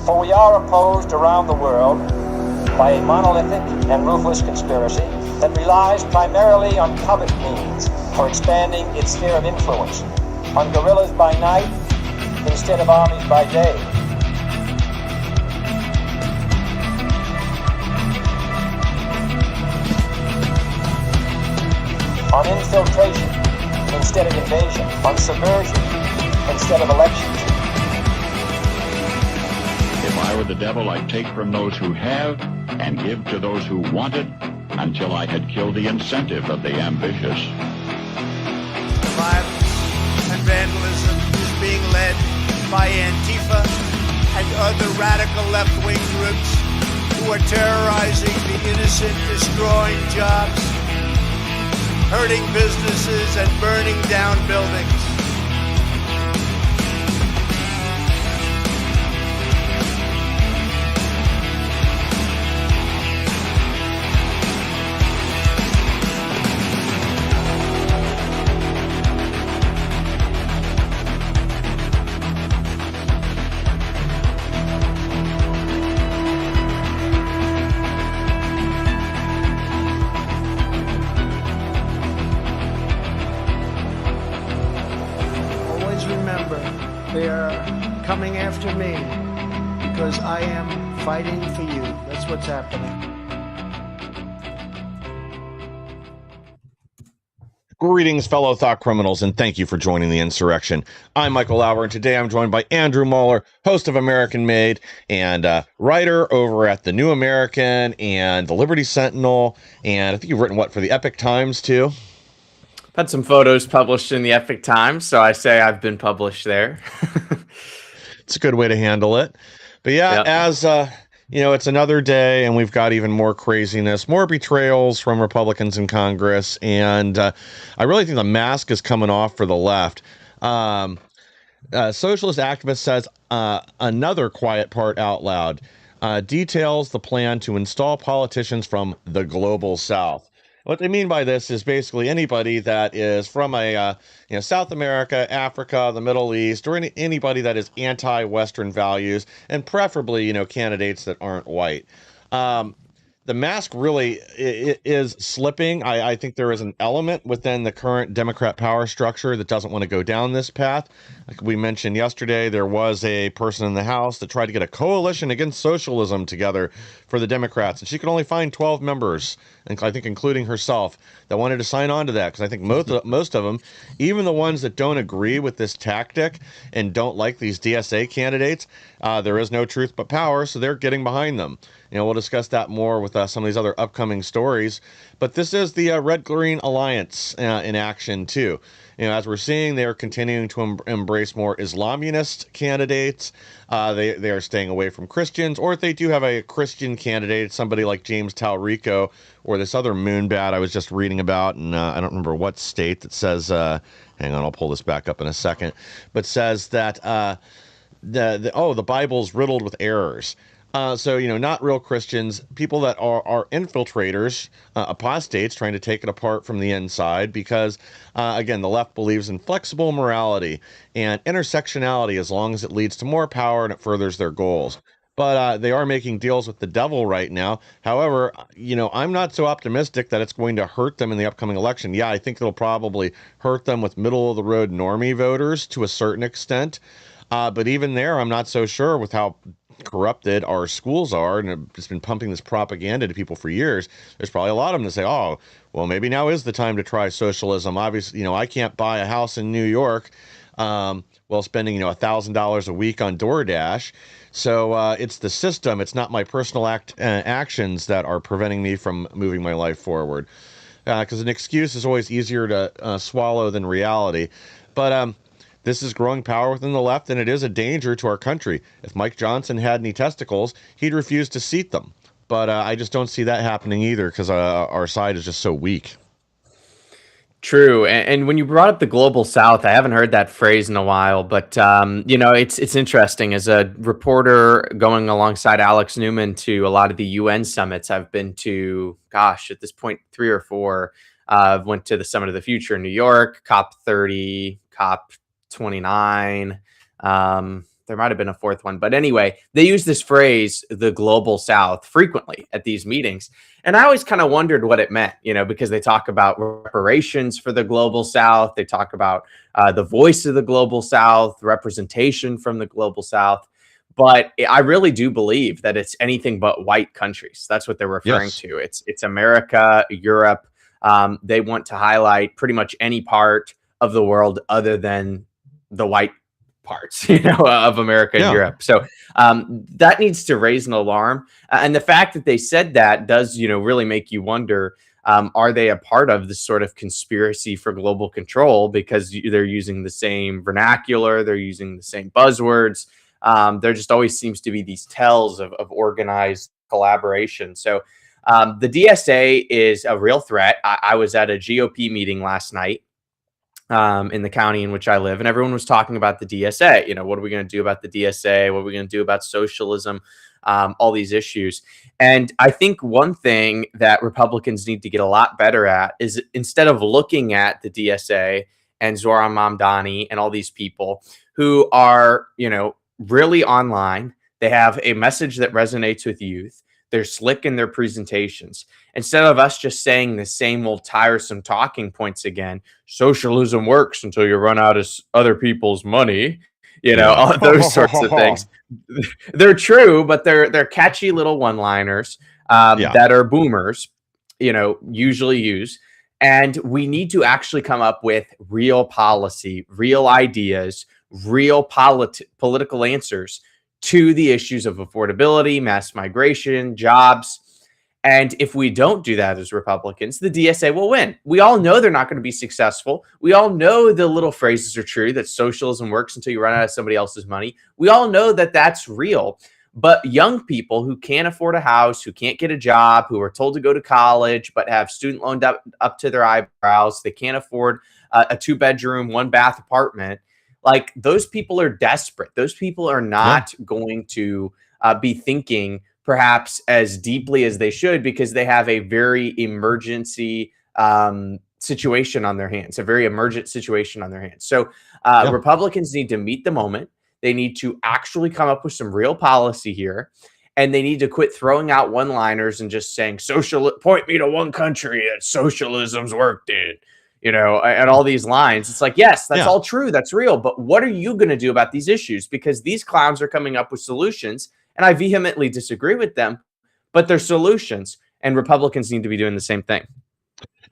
For we are opposed around the world by a monolithic and ruthless conspiracy that relies primarily on covert means for expanding its sphere of influence, on guerrillas by night instead of armies by day. On infiltration instead of invasion, on subversion instead of elections. If I were the devil, I'd take from those who have and give to those who want it until I had killed the incentive of the ambitious. Violence and vandalism is being led by Antifa and other radical left-wing groups who are terrorizing the innocent, destroying jobs, hurting businesses, and burning down buildings. They are coming after me because I am fighting for you. That's what's happening. Greetings, fellow thought criminals, and thank you for joining the insurrection. I'm Michael Lauer, and today I'm joined by Andrew Moeller, host of American Made and writer over at The New American and The Liberty Sentinel, and I think you've written, for the Epoch Times, too? Had some photos published in the Epoch Times, so I say I've been published there. It's a good way to handle it. But yeah, yep. As it's another day, and we've got even more craziness, more betrayals from Republicans in Congress, and I really think the mask is coming off for the left. Socialist activist says another quiet part out loud. Details the plan to install politicians from the global South. What they mean by this is basically anybody that is from South America, Africa, the Middle East, or anybody that is anti-Western values, and preferably, candidates that aren't white. The mask really is slipping. I think there is an element within the current Democrat power structure that doesn't want to go down this path. Like we mentioned yesterday, there was a person in the House that tried to get a coalition against socialism together for the Democrats, and she could only find 12 members, and I think including herself, that wanted to sign on to that, because I think most of them, even the ones that don't agree with this tactic and don't like these DSA candidates, there is no truth but power, so they're getting behind them. We'll discuss that more with some of these other upcoming stories. But this is the Red-Green Alliance in action, too. As we're seeing, they're continuing to embrace more Islamist candidates. They are staying away from Christians. Or if they do have a Christian candidate, somebody like James Talrico or this other moonbat I was just reading about, and I don't remember what state, that says, hang on, I'll pull this back up in a second, but says that the Bible's riddled with errors. So, not real Christians, people that are infiltrators, apostates trying to take it apart from the inside because, again, the left believes in flexible morality and intersectionality as long as it leads to more power and it furthers their goals. But they are making deals with the devil right now. However, I'm not so optimistic that it's going to hurt them in the upcoming election. Yeah, I think it'll probably hurt them with middle-of-the-road normie voters to a certain extent. But even there, I'm not so sure with how corrupted our schools are, and have just been pumping this propaganda to people for years. There's probably a lot of them that say, oh, well, maybe now is the time to try socialism. Obviously, I can't buy a house in New York while spending, $1,000 a week on DoorDash. So it's the system. It's not my personal actions that are preventing me from moving my life forward. Because an excuse is always easier to swallow than reality. But this is growing power within the left, and it is a danger to our country. If Mike Johnson had any testicles, he'd refuse to seat them. But I just don't see that happening either because our side is just so weak. True. And when you brought up the global South, I haven't heard that phrase in a while, but it's interesting. As a reporter going alongside Alex Newman to a lot of the UN summits, I've been to, at this point, 3 or 4. Went to the Summit of the Future in New York, COP30, COP 29. There There might have been a fourth one, but anyway, they use this phrase, the global South, frequently at these meetings. And I always kind of wondered what it meant, because they talk about reparations for the global South. They talk about the voice of the global South, representation from the global South. But I really do believe that it's anything but white countries. That's what they're referring to. It's America, Europe. They want to highlight pretty much any part of the world other than the white parts, of America and Europe. So that needs to raise an alarm. And the fact that they said that does, really make you wonder, are they a part of this sort of conspiracy for global control? Because they're using the same vernacular, they're using the same buzzwords. There just always seems to be these tells of organized collaboration. So the DSA is a real threat. I was at a GOP meeting last night in the county in which I live, and everyone was talking about the DSA. What are we going to do about the DSA? What are we going to do about socialism? All these issues. And I think one thing that Republicans need to get a lot better at is, instead of looking at the DSA and Zohran Mamdani and all these people who are, really online, they have a message that resonates with youth. They're slick in their presentations. Instead of us just saying the same old tiresome talking points again, socialism works until you run out of other people's money, all those sorts of things. They're true, but they're catchy little one-liners that are boomers, usually use. And we need to actually come up with real policy, real ideas, real political answers to the issues of affordability, mass migration, jobs. And if we don't do that as Republicans, the DSA will win. We all know they're not going to be successful. We all know the little phrases are true, that socialism works until you run out of somebody else's money. We all know that that's real. But young people who can't afford a house, who can't get a job, who are told to go to college but have student loaned up to their eyebrows, they can't afford a 2-bedroom, 1-bath apartment. Like, those people are desperate. Those people are not going to be thinking perhaps as deeply as they should, because they have a very emergency situation on their hands, a very emergent situation on their hands. So Republicans need to meet the moment. They need to actually come up with some real policy here. And they need to quit throwing out one-liners and just saying, point me to one country that socialism's worked in. And all these lines. It's like, yes, that's all true. That's real. But what are you going to do about these issues? Because these clowns are coming up with solutions, and I vehemently disagree with them, but they're solutions, and Republicans need to be doing the same thing.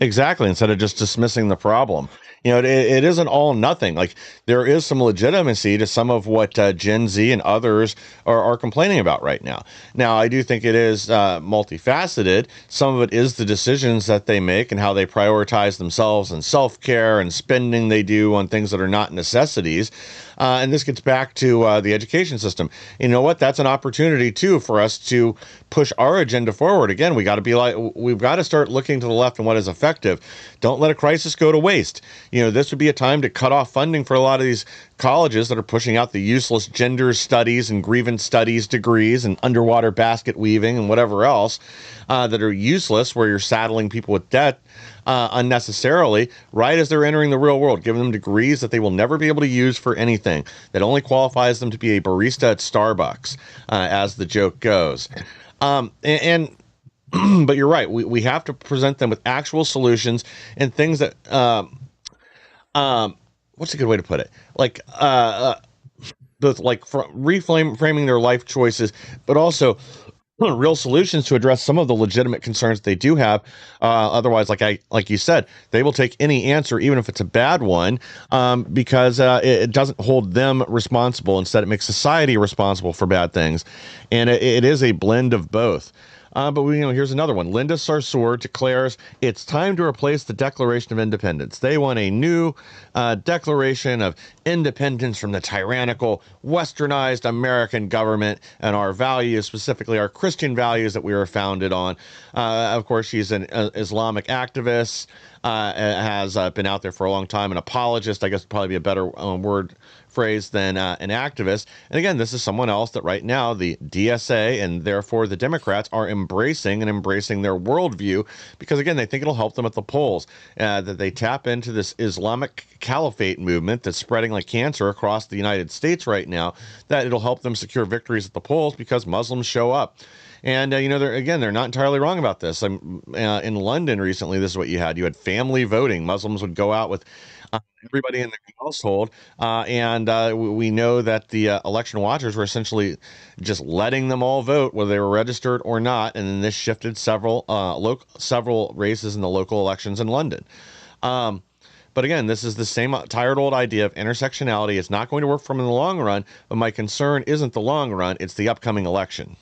Exactly. Instead of just dismissing the problem, it isn't all nothing. Like, there is some legitimacy to some of what Gen Z and others are complaining about right now. Now, I do think it is multifaceted. Some of it is the decisions that they make and how they prioritize themselves and self-care and spending they do on things that are not necessities. And this gets back to the education system. You know what? That's an opportunity too for us to push our agenda forward. Again, we've got to start looking to the left and what is effective. Don't let a crisis go to waste. This would be a time to cut off funding for a lot of these colleges that are pushing out the useless gender studies and grievance studies degrees and underwater basket weaving and whatever else that are useless, where you're saddling people with debt unnecessarily right as they're entering the real world, giving them degrees that they will never be able to use for anything, that only qualifies them to be a barista at Starbucks, as the joke goes. But you're right. We have to present them with actual solutions and things that, what's a good way to put it? Like, reframing their life choices, but also real solutions to address some of the legitimate concerns they do have. Otherwise, like you said, they will take any answer, even if it's a bad one, because it doesn't hold them responsible. Instead, it makes society responsible for bad things, and it is a blend of both. But here's another one. Linda Sarsour declares it's time to replace the Declaration of Independence. They want a new Declaration of Independence from the tyrannical, westernized American government and our values, specifically our Christian values that we were founded on. Of course, she's an Islamic activist, has been out there for a long time, an apologist, I guess would probably be a better word phrase than an activist. And again, this is someone else that right now the DSA and therefore the Democrats are embracing their worldview because, again, they think it'll help them at the polls, that they tap into this Islamic caliphate movement that's spreading like cancer across the United States right now, that it'll help them secure victories at the polls because Muslims show up. And, they're not entirely wrong about this. In London recently, this is what you had. You had family voting. Muslims would go out with everybody in their household. We know that the election watchers were essentially just letting them all vote, whether they were registered or not. And then this shifted several races in the local elections in London. But again, this is the same tired old idea of intersectionality. It's not going to work for them in the long run. But my concern isn't the long run. It's the upcoming election.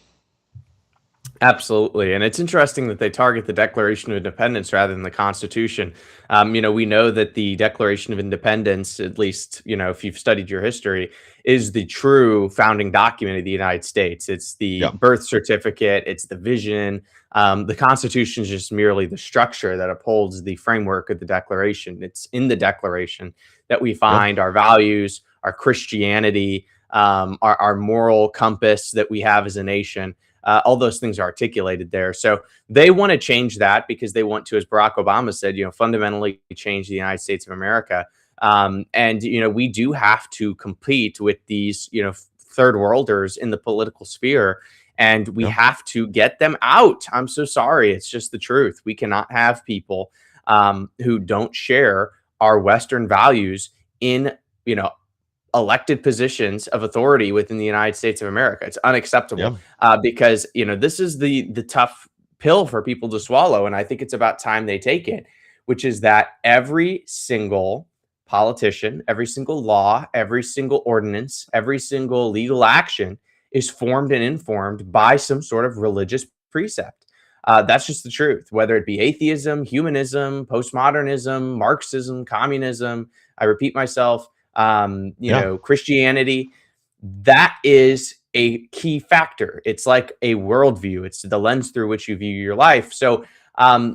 Absolutely. And it's interesting that they target the Declaration of Independence rather than the Constitution. We know that the Declaration of Independence, at least, if you've studied your history, is the true founding document of the United States. It's the birth certificate. It's the vision. The Constitution is just merely the structure that upholds the framework of the Declaration. It's in the Declaration that we find our values, our Christianity, our moral compass that we have as a nation. All those things are articulated there. So they want to change that because they want to, as Barack Obama said, fundamentally change the United States of America. We do have to compete with these, third worlders in the political sphere, and we have to get them out. I'm so sorry. It's just the truth. We cannot have people who don't share our Western values in, elected positions of authority within the United States of America. It's unacceptable because, this is the tough pill for people to swallow. And I think it's about time they take it, which is that every single politician, every single law, every single ordinance, every single legal action is formed and informed by some sort of religious precept. That's just the truth, whether it be atheism, humanism, postmodernism, Marxism, communism. I repeat myself. Christianity, that is a key factor. It's like a worldview. It's the lens through which you view your life. So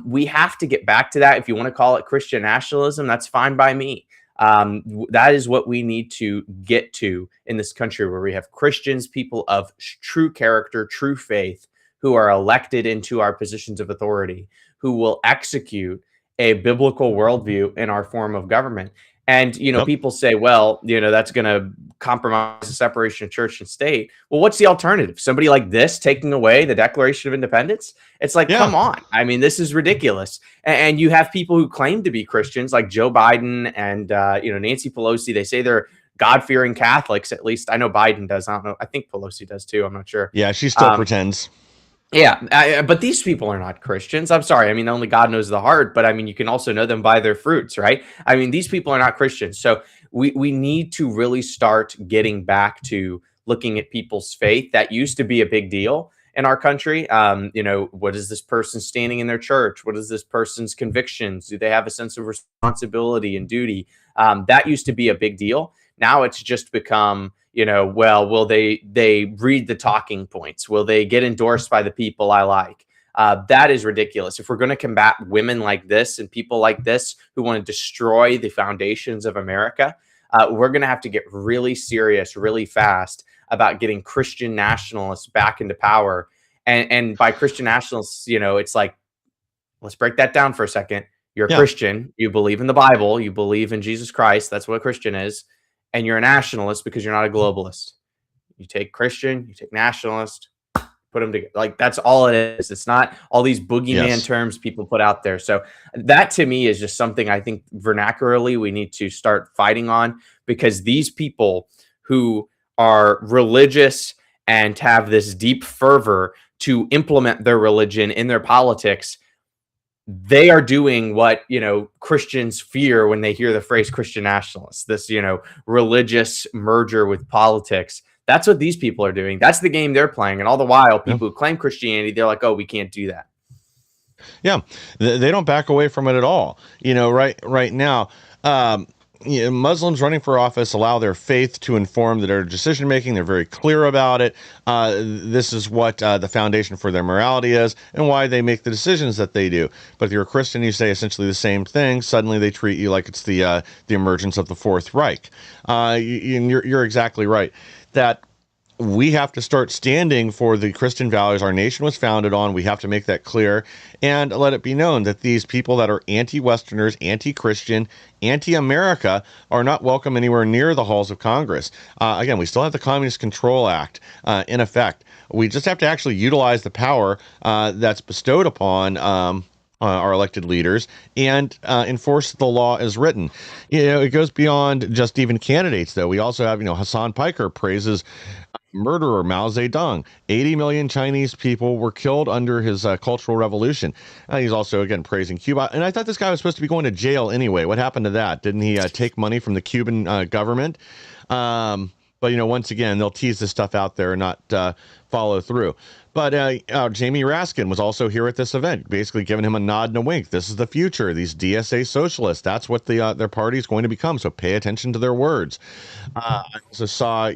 we have to get back to that. If you want to call it Christian nationalism, that's fine by me. That is what we need to get to in this country, where we have Christians, people of true character, true faith, who are elected into our positions of authority, who will execute a biblical worldview in our form of government. And, people say, well, that's going to compromise the separation of church and state. Well, what's the alternative? Somebody like this taking away the Declaration of Independence? It's like, come on. I mean, this is ridiculous. And you have people who claim to be Christians like Joe Biden and, Nancy Pelosi. They say they're God-fearing Catholics. At least I know Biden does. I don't know. I think Pelosi does too. I'm not sure. Yeah, she still pretends. Yeah, but these people are not Christians. I'm sorry. I mean, only God knows the heart, but I mean, you can also know them by their fruits, right? I mean, these people are not Christians. So we need to really start getting back to looking at people's faith. That used to be a big deal in our country. What is this person standing in their church? What is this person's convictions? Do they have a sense of responsibility and duty? That used to be a big deal. Now it's just become, will they read the talking points? Will they get endorsed by the people I like? That is ridiculous. If we're going to combat women like this and people like this who want to destroy the foundations of America, we're going to have to get really serious, really fast about getting Christian nationalists back into power. And by Christian nationalists, it's like, let's break that down for a second. You're a Christian. You believe in the Bible. You believe in Jesus Christ. That's what a Christian is. And you're a nationalist because you're not a globalist. You take Christian, you take nationalist, put them together. Like, that's all it is. It's not all these boogeyman terms people put out there. So that to me is just something I think vernacularly we need to start fighting on, because these people who are religious and have this deep fervor to implement their religion in their politics, they are doing what, Christians fear when they hear the phrase Christian nationalists, this, religious merger with politics. That's what these people are doing. That's the game they're playing. And all the while, people who claim Christianity, they're like, oh, we can't do that. Yeah, they don't back away from it at all. Right now, Muslims running for office allow their faith to inform their decision making. They're very clear about it. This is what the foundation for their morality is, and why they make the decisions that they do. But if you're a Christian, you say essentially the same thing. Suddenly, they treat you like it's the emergence of the Fourth Reich. You're exactly right that we have to start standing for the Christian values our nation was founded on. We have to make that clear and let it be known that these people that are anti-Westerners, anti-Christian, anti-America are not welcome anywhere near the halls of Congress. Again, we still have the Communist Control Act in effect. We just have to actually utilize the power that's bestowed upon our elected leaders and enforce the law as written. It goes beyond just even candidates, though. We also have, Hassan Piker praises murderer Mao Zedong. 80 million Chinese people were killed under his Cultural Revolution. He's also, again, praising Cuba. And I thought this guy was supposed to be going to jail anyway. What happened to that? Didn't he take money from the Cuban government? But, once again, they'll tease this stuff out there and not follow through. But Jamie Raskin was also here at this event, basically giving him a nod and a wink. This is the future. These DSA socialists, that's what their party is going to become. So pay attention to their words. I also saw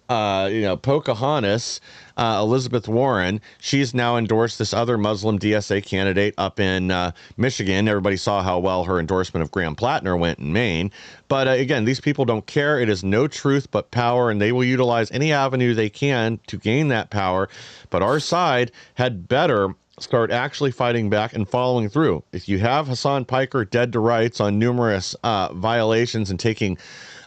Pocahontas, Elizabeth Warren, she's now endorsed this other Muslim DSA candidate up in Michigan. Everybody saw how well her endorsement of Graham Plattner went in Maine. But again, these people don't care. It is no truth but power, and they will utilize any avenue they can to gain that power. But our side had better start actually fighting back and following through. If you have Hassan Piker dead to rights on numerous violations and taking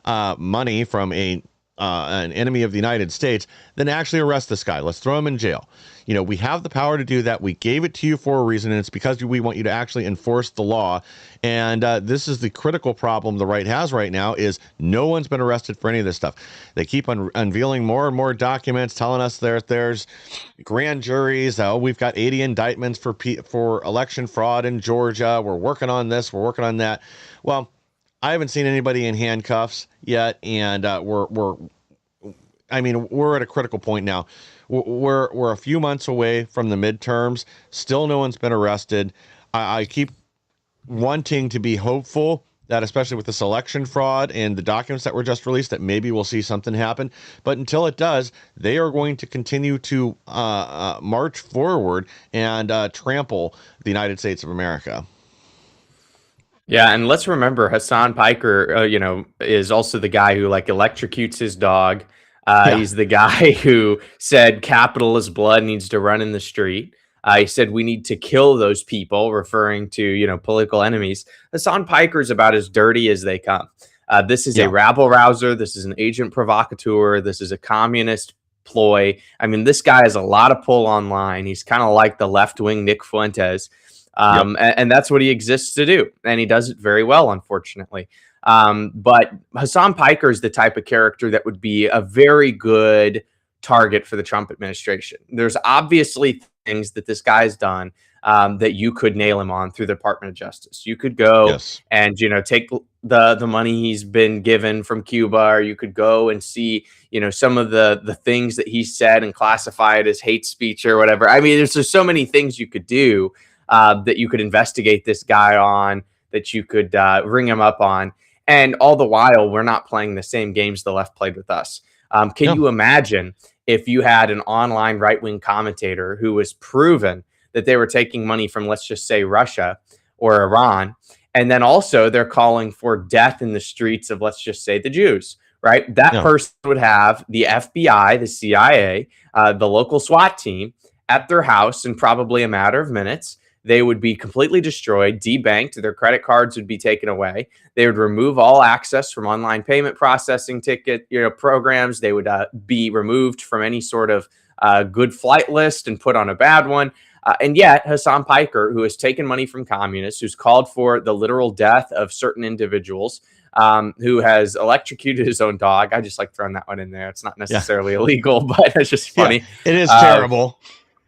money from an enemy of the United States, then actually arrest this guy. Let's throw him in jail. We have the power to do that. We gave it to you for a reason, and it's because we want you to actually enforce the law. And this is the critical problem the right has right now is no one's been arrested for any of this stuff. They keep unveiling more and more documents telling us there's grand juries. We've got 80 indictments for election fraud in Georgia. We're working on this. We're working on that. Well, I haven't seen anybody in handcuffs yet, and we're at a critical point now. We're a few months away from the midterms. Still, no one's been arrested. I keep wanting to be hopeful that, especially with this election fraud and the documents that were just released, that maybe we'll see something happen. But until it does, they are going to continue to march forward and trample the United States of America. Yeah, and let's remember Hassan Piker, is also the guy who electrocutes his dog. He's the guy who said capitalist blood needs to run in the street. He said we need to kill those people, referring to political enemies. Hassan Piker is about as dirty as they come. This is a rabble rouser. This is an agent provocateur. This is a communist ploy. This guy has a lot of pull online. He's kind of like the left-wing Nick Fuentes. And that's what he exists to do. And he does it very well, unfortunately. But Hassan Piker is the type of character that would be a very good target for the Trump administration. There's obviously things that this guy's done that you could nail him on through the Department of Justice. You could go and, take the money he's been given from Cuba, or you could go and see, some of the things that he said and classify it as hate speech or whatever. There's just so many things you could do. That you could investigate this guy on, that you could ring him up on. And all the while, we're not playing the same games the left played with us. Can you imagine if you had an online right-wing commentator who was proven that they were taking money from, let's just say, Russia or Iran, and then also they're calling for death in the streets of, let's just say, the Jews, right? That person would have the FBI, the CIA, the local SWAT team at their house in probably a matter of minutes. They would be completely destroyed, debanked. Their credit cards would be taken away. They would remove all access from online payment processing programs. They would be removed from any sort of good flight list and put on a bad one. And yet, Hassan Piker, who has taken money from communists, who's called for the literal death of certain individuals, who has electrocuted his own dog. I just like throwing that one in there. It's not necessarily illegal, but it's just funny. Yeah, it is terrible.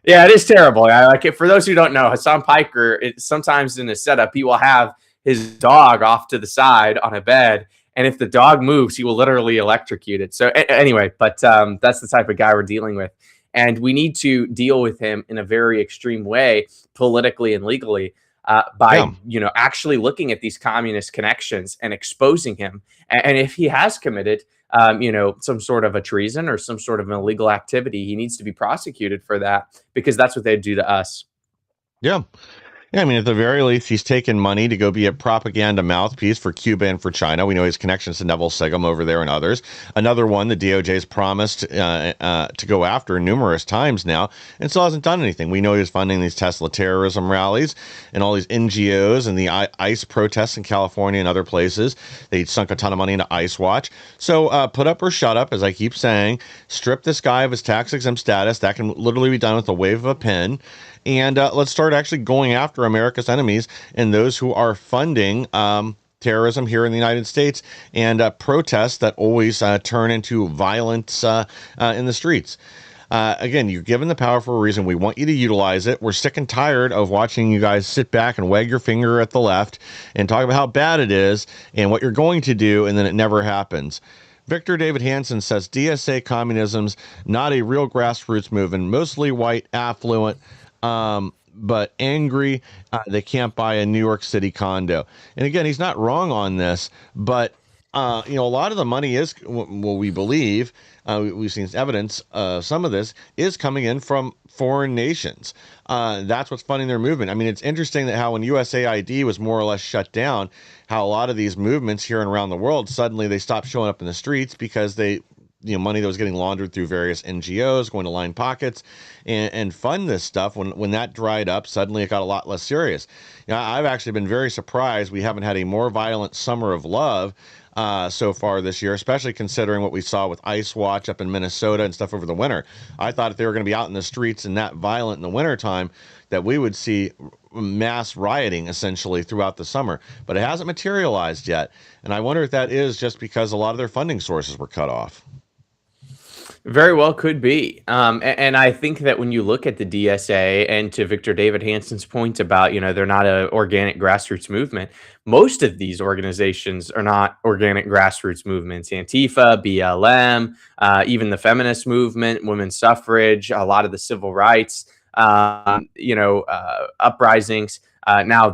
Yeah, it is terrible. I like it. For those who don't know, Hassan Piker, sometimes in his setup, he will have his dog off to the side on a bed. And if the dog moves, he will literally electrocute it. So anyway, but that's the type of guy we're dealing with. And we need to deal with him in a very extreme way, politically and legally. by Yeah. actually looking at these communist connections and exposing him. And if he has committed some sort of a treason or some sort of an illegal activity, he needs to be prosecuted for that, because that's what they'd do to us. Yeah. Yeah, I mean, at the very least, he's taken money to go be a propaganda mouthpiece for Cuba and for China. We know his connections to Neville Seghum over there and others. Another one the DOJ's promised to go after numerous times now and still hasn't done anything. We know he's funding these Tesla terrorism rallies and all these NGOs and the ICE protests in California and other places. They sunk a ton of money into ICE Watch. So put up or shut up, as I keep saying. Strip this guy of his tax-exempt status. That can literally be done with a wave of a pen. And let's start actually going after America's enemies and those who are funding terrorism here in the United States and protests that always turn into violence in the streets. Again, you're given the power for a reason. We want you to utilize it. We're sick and tired of watching you guys sit back and wag your finger at the left and talk about how bad it is and what you're going to do, and then it never happens. Victor David Hansen says DSA communism's not a real grassroots movement, mostly white, affluent, but angry. They can't buy a New York City condo. And again, he's not wrong on this, but a lot of the money is, well, we believe, we've seen evidence, some of this is coming in from foreign nations. That's what's funding their movement. I mean, it's interesting that how when USAID was more or less shut down, how a lot of these movements here and around the world, suddenly they stopped showing up in the streets because money that was getting laundered through various NGOs going to line pockets and fund this stuff. When that dried up, suddenly it got a lot less serious. I've actually been very surprised we haven't had a more violent summer of love so far this year, especially considering what we saw with ICE Watch up in Minnesota and stuff over the winter. I thought if they were going to be out in the streets and that violent in the wintertime, that we would see mass rioting essentially throughout the summer, but it hasn't materialized yet. And I wonder if that is just because a lot of their funding sources were cut off. Very well could be. And I think that when you look at the DSA, and to Victor David Hansen's point about, they're not an organic grassroots movement, most of these organizations are not organic grassroots movements. Antifa, BLM, even the feminist movement, women's suffrage, a lot of the civil rights, uprisings. Now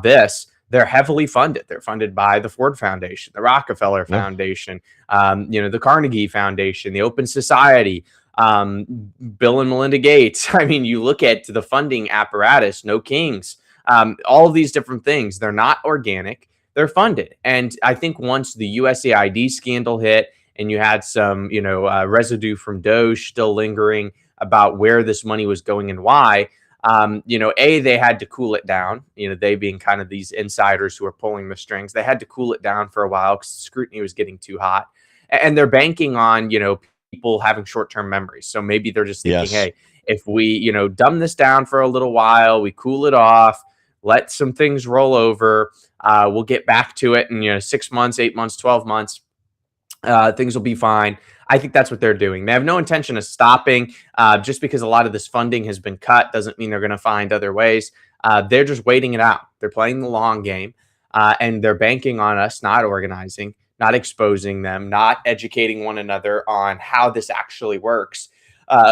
they're heavily funded. They're funded by the Ford Foundation, the Rockefeller Foundation, the Carnegie Foundation, the Open Society, Bill and Melinda Gates. I mean, you look at the funding apparatus, No Kings, all of these different things. They're not organic. They're funded. And I think once the USAID scandal hit and you had some, residue from Doge still lingering about where this money was going and why, they had to cool it down, they being kind of these insiders who are pulling the strings. They had to cool it down for a while because scrutiny was getting too hot. And they're banking on, people having short-term memories. So maybe they're just thinking, hey, if we, dumb this down for a little while, we cool it off, let some things roll over, we'll get back to it in, 6 months, 8 months, 12 months, things will be fine. I think that's what they're doing. They have no intention of stopping. Just because a lot of this funding has been cut doesn't mean they're going to find other ways. They're just waiting it out. They're playing the long game, and they're banking on us not organizing, not exposing them, not educating one another on how this actually works.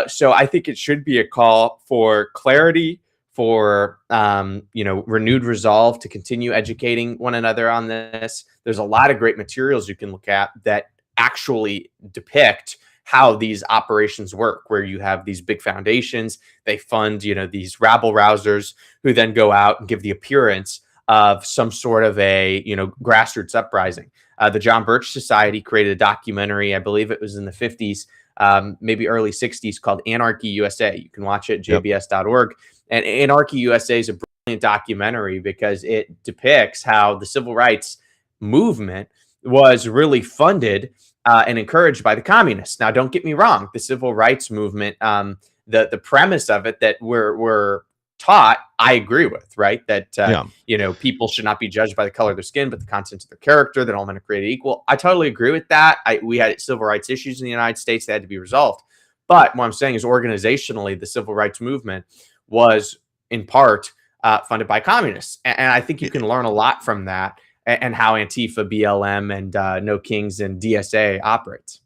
So I think it should be a call for clarity, for renewed resolve to continue educating one another on this. There's a lot of great materials you can look at that actually depict how these operations work, where you have these big foundations, they fund, these rabble rousers who then go out and give the appearance of some sort of a, grassroots uprising. The John Birch Society created a documentary, I believe it was in the 50s, maybe early 60s, called Anarchy USA. You can watch it at jbs.org. And Anarchy USA is a brilliant documentary because it depicts how the civil rights movement was really funded and encouraged by the communists. Now, don't get me wrong. The civil rights movement, the premise of it that we're taught, I agree with, right? That, people should not be judged by the color of their skin, but the contents of their character, that all men are created equal. I totally agree with that. We had civil rights issues in the United States that had to be resolved. But what I'm saying is organizationally, the civil rights movement was in part funded by communists. And I think you can learn a lot from that and how Antifa, BLM, and No Kings and DSA operates.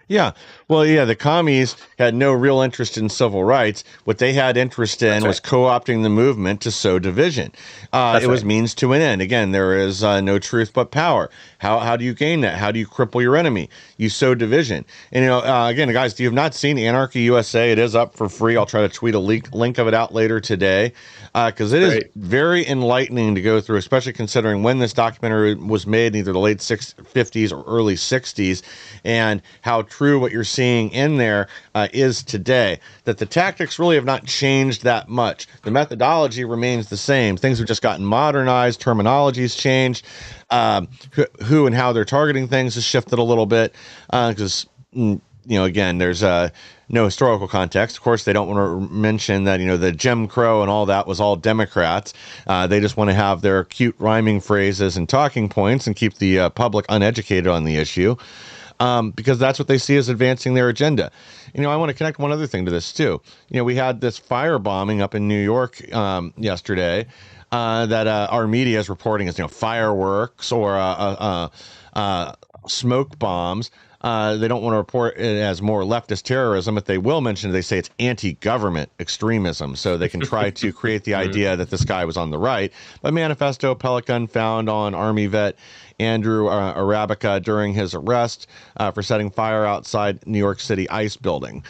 Yeah. Well, yeah, the commies had no real interest in civil rights. What they had interest in That's was right. co-opting the movement to sow division. It That's was right. means to an end. Again, there is no truth but power. How do you gain that? How do you cripple your enemy? You sow division. And again, guys, if you have not seen Anarchy USA, it is up for free. I'll try to tweet a link of it out later today, because it is Great. very enlightening to go through, especially considering when this documentary was made, in either the late 50s or early 60s, and how true what you're seeing in there is today. That the tactics really have not changed that much. The methodology remains the same. Things have just gotten modernized. Terminology's changed. Who and how they're targeting things has shifted a little bit, because again, there's no historical context. Of course, they don't want to mention that the Jim Crow and all that was all Democrats. They just want to have their cute rhyming phrases and talking points and keep the public uneducated on the issue, because that's what they see as advancing their agenda. I want to connect one other thing to this too. We had this firebombing up in New York yesterday, that our media is reporting as fireworks or smoke bombs. They don't want to report it as more leftist terrorism, but they will mention, they say it's anti-government extremism, so they can try to create the idea that this guy was on the right. But Manifesto Pelican found on Army vet Andrew Arabica during his arrest for setting fire outside New York City ICE building.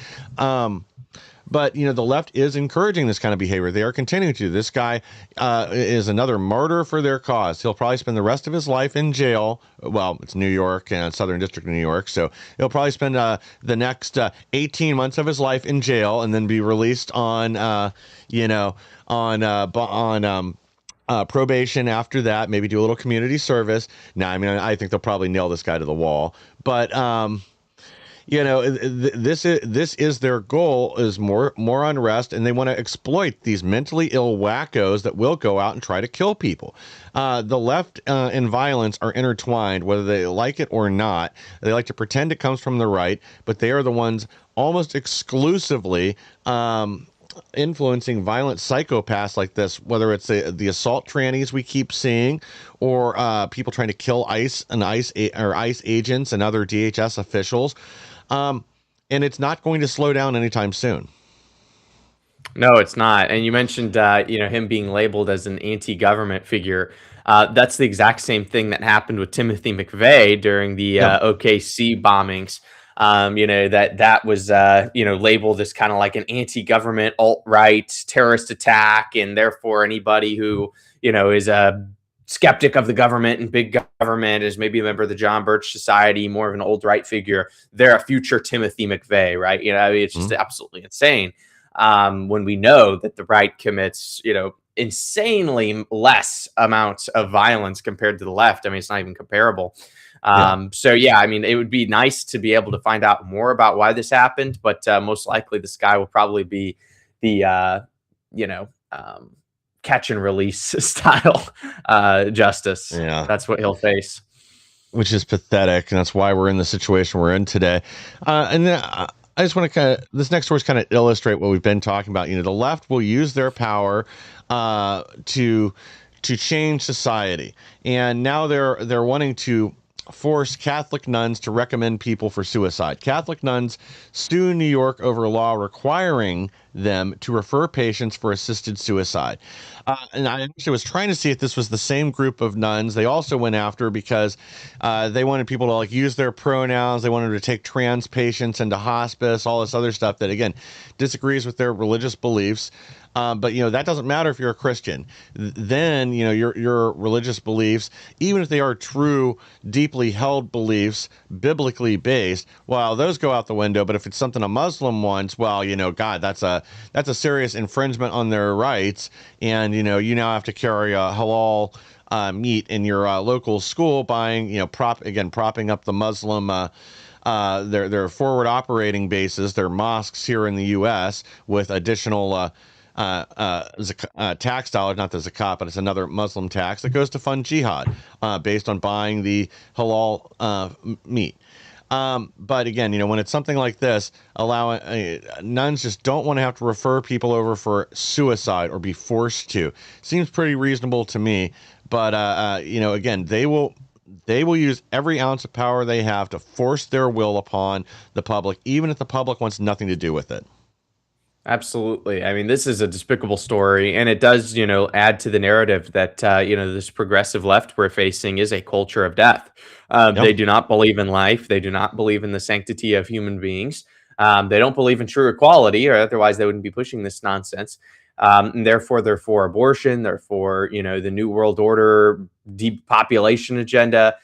But the left is encouraging this kind of behavior. They are continuing to. This guy is another martyr for their cause. He'll probably spend the rest of his life in jail. Well, it's New York and Southern District of New York, so he'll probably spend the next 18 months of his life in jail, and then be released on probation after that. Maybe do a little community service. Now, I think they'll probably nail this guy to the wall, but this is their goal, is more unrest, and they want to exploit these mentally ill wackos that will go out and try to kill people. The left and violence are intertwined, whether they like it or not. They like to pretend it comes from the right, but they are the ones almost exclusively influencing violent psychopaths like this, whether it's the assault trannies we keep seeing, or people trying to kill ICE agents and other DHS officials. And it's not going to slow down anytime soon. No, it's not. And you mentioned, him being labeled as an anti-government figure. That's the exact same thing that happened with Timothy McVeigh during the OKC bombings. That was, labeled as kind of like an anti-government alt-right terrorist attack. And therefore anybody who, is a skeptic of the government and big government, is maybe a member of the John Birch Society, more of an old right figure, they're a future Timothy McVeigh, right? It's just absolutely insane. When we know that the right commits, insanely less amounts of violence compared to the left. It's not even comparable. It would be nice to be able to find out more about why this happened, but most likely this guy will probably be the, catch and release style justice. Yeah, that's what he'll face, which is pathetic, and that's why we're in the situation we're in today. And then I just want to this next story kind of illustrate what we've been talking about. The left will use their power to change society, and now they're wanting to force Catholic nuns to recommend people for suicide. Catholic nuns sue New York over a law requiring them to refer patients for assisted suicide. And I actually was trying to see if this was the same group of nuns they also went after, because they wanted people to use their pronouns. They wanted to take trans patients into hospice, all this other stuff that, again, disagrees with their religious beliefs. But that doesn't matter if you're a Christian. Then your religious beliefs, even if they are true, deeply held beliefs, biblically based, well, those go out the window. But if it's something a Muslim wants, well, God, that's a serious infringement on their rights, and you now have to carry a halal meat in your local school, buying propping up the Muslim. Their forward operating bases, their mosques here in the U.S. with additional tax dollars, not the zakat, but it's another Muslim tax that goes to fund jihad based on buying the halal meat. But again, when it's something like this, nuns just don't want to have to refer people over for suicide or be forced to. Seems pretty reasonable to me. But again, they will they will use every ounce of power they have to force their will upon the public, even if the public wants nothing to do with it. Absolutely. I mean, this is a despicable story, and it does, add to the narrative that this progressive left we're facing is a culture of death. Yep. They do not believe in life. They do not believe in the sanctity of human beings. They don't believe in true equality, or otherwise they wouldn't be pushing this nonsense. And therefore, they're for abortion. They're for the New World Order depopulation agenda.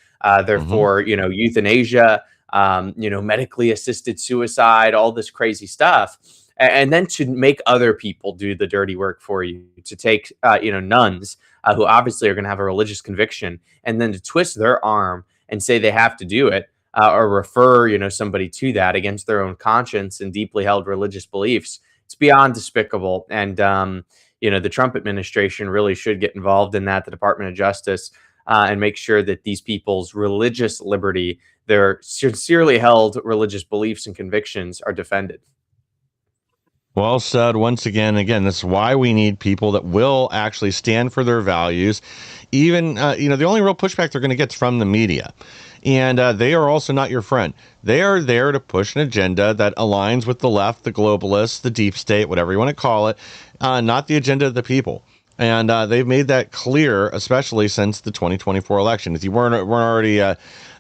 They're for euthanasia. Medically assisted suicide. All this crazy stuff. And then to make other people do the dirty work for you, to take nuns who obviously are going to have a religious conviction, and then to twist their arm and say they have to do it, or refer somebody to that against their own conscience and deeply held religious beliefs. It's beyond despicable. And the Trump administration really should get involved in that, the Department of Justice, and make sure that these people's religious liberty, their sincerely held religious beliefs and convictions, are defended. Well said. Once again, this is why we need people that will actually stand for their values. Even, the only real pushback they're going to get is from the media. And they are also not your friend. They are there to push an agenda that aligns with the left, the globalists, the deep state, whatever you want to call it, not the agenda of the people. And they've made that clear, especially since the 2024 election. If you weren't already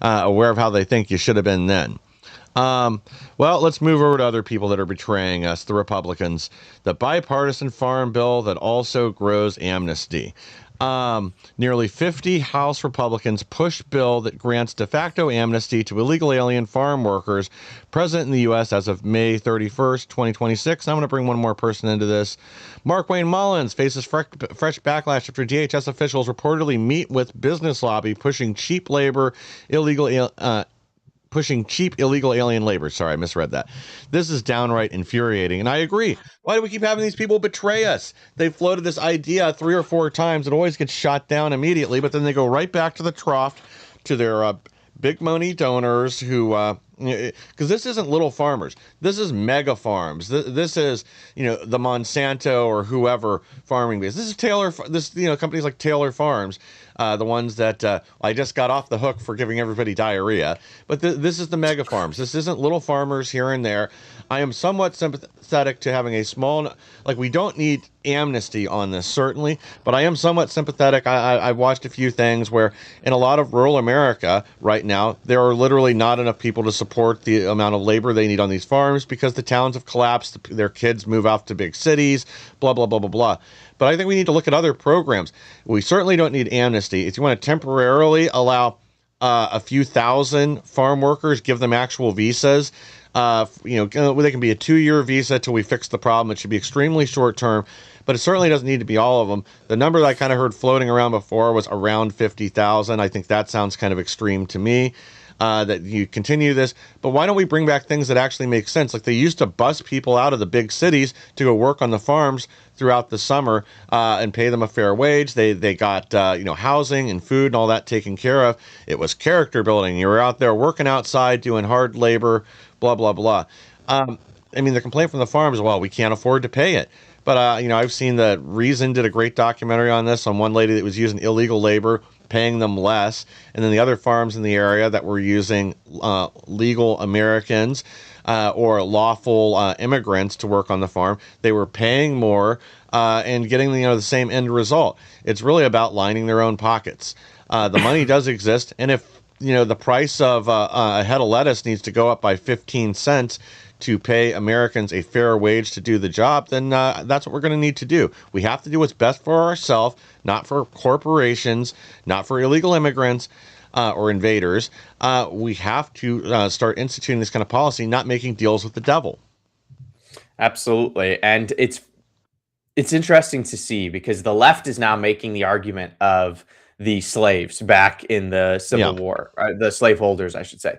aware of how they think, you should have been then. Well, let's move over to other people that are betraying us, the Republicans. The bipartisan farm bill that also grows amnesty. Nearly 50 House Republicans pushed bill that grants de facto amnesty to illegal alien farm workers present in the U.S. as of May 31st, 2026. I'm going to bring one more person into this. Markwayne Mullins faces fresh backlash after DHS officials reportedly meet with business lobby pushing cheap illegal alien labor. Sorry, I misread that. This is downright infuriating, and I agree. Why do we keep having these people betray us? They floated this idea 3 or 4 times. It always gets shot down immediately, but then they go right back to the trough to their big money donors who, because this isn't little farmers. This is mega farms. This is, the Monsanto or whoever farming base. This is companies like Taylor Farms. The ones that I just got off the hook for giving everybody diarrhea. But this is the mega farms. This isn't little farmers here and there. I am somewhat sympathetic to having a small, we don't need amnesty on this, certainly, but I am somewhat sympathetic. I've watched a few things where in a lot of rural America right now, there are literally not enough people to support the amount of labor they need on these farms because the towns have collapsed. Their kids move out to big cities, blah, blah, blah, blah, blah. But I think we need to look at other programs. We certainly don't need amnesty. If you want to temporarily allow a few thousand farm workers, give them actual visas, they can be a 2-year visa till we fix the problem. It should be extremely short term, but it certainly doesn't need to be all of them. The number that I kind of heard floating around before was around 50,000. I think that sounds kind of extreme to me. That you continue this, but why don't we bring back things that actually make sense? Like they used to bus people out of the big cities to go work on the farms throughout the summer and pay them a fair wage. They got housing and food and all that taken care of. It was character building. You were out there working outside, doing hard labor, blah blah blah. The complaint from the farms, well, we can't afford to pay it. But I've seen that Reason did a great documentary on this, on one lady that was using illegal labor, paying them less, and then the other farms in the area that were using legal Americans or lawful immigrants to work on the farm, they were paying more and getting the same end result. It's really about lining their own pockets. The money does exist, and if the price of a head of lettuce needs to go up by 15 cents to pay Americans a fair wage to do the job, then that's what we're going to need to do. We have to do what's best for ourselves, not for corporations, not for illegal immigrants or invaders. We have to start instituting this kind of policy, not making deals with the devil. Absolutely. And it's interesting to see because the left is now making the argument of the slaves back in the Civil War, the slaveholders, I should say,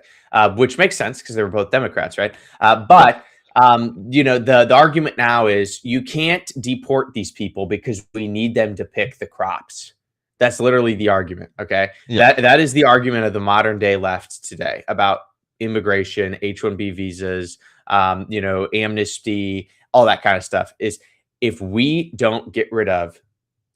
which makes sense because they were both Democrats, right? But the argument now is you can't deport these people because we need them to pick the crops. That's literally the argument. Okay. Yeah. That is the argument of the modern day left today about immigration, H-1B visas, amnesty, all that kind of stuff. Is if we get rid of,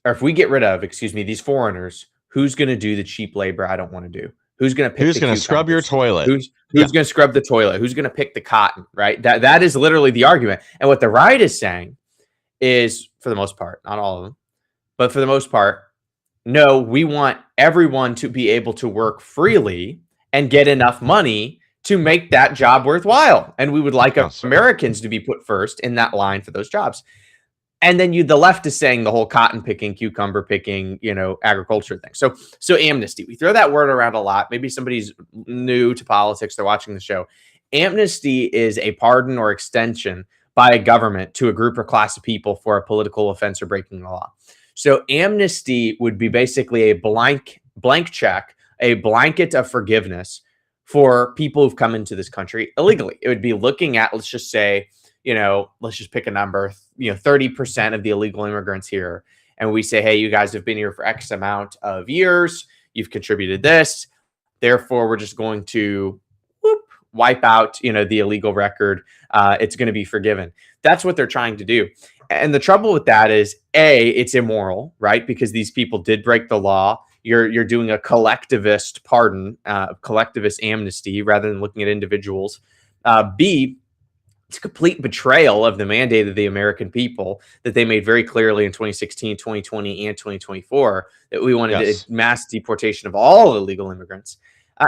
these foreigners, who's going to do the cheap labor I don't want to do? Who's going to pick? Who's going to scrub your toilet? Who's going to scrub the toilet? Who's going to pick the cotton? Right. That is literally the argument. And what the right is saying is, for the most part, not all of them, but for the most part, no, we want everyone to be able to work freely and get enough money to make that job worthwhile. And we would like Americans to be put first in that line for those jobs. And then the left is saying the whole cotton picking, cucumber picking, agriculture thing. So amnesty, we throw that word around a lot. Maybe somebody's new to politics, they're watching the show. Amnesty is a pardon or extension by a government to a group or class of people for a political offense or breaking the law. So amnesty would be basically a blank check, a blanket of forgiveness for people who've come into this country illegally. It would be looking at, let's just say, let's just pick a number, 30% of the illegal immigrants here. And we say, hey, you guys have been here for X amount of years. You've contributed this. Therefore, we're just going to wipe out, the illegal record. It's going to be forgiven. That's what they're trying to do. And the trouble with that is, A, it's immoral, right? Because these people did break the law. You're doing a collectivist pardon, collectivist amnesty, rather than looking at individuals. B, it's a complete betrayal of the mandate of the American people that they made very clearly in 2016, 2020, and 2024 that we wanted a mass deportation of all illegal immigrants.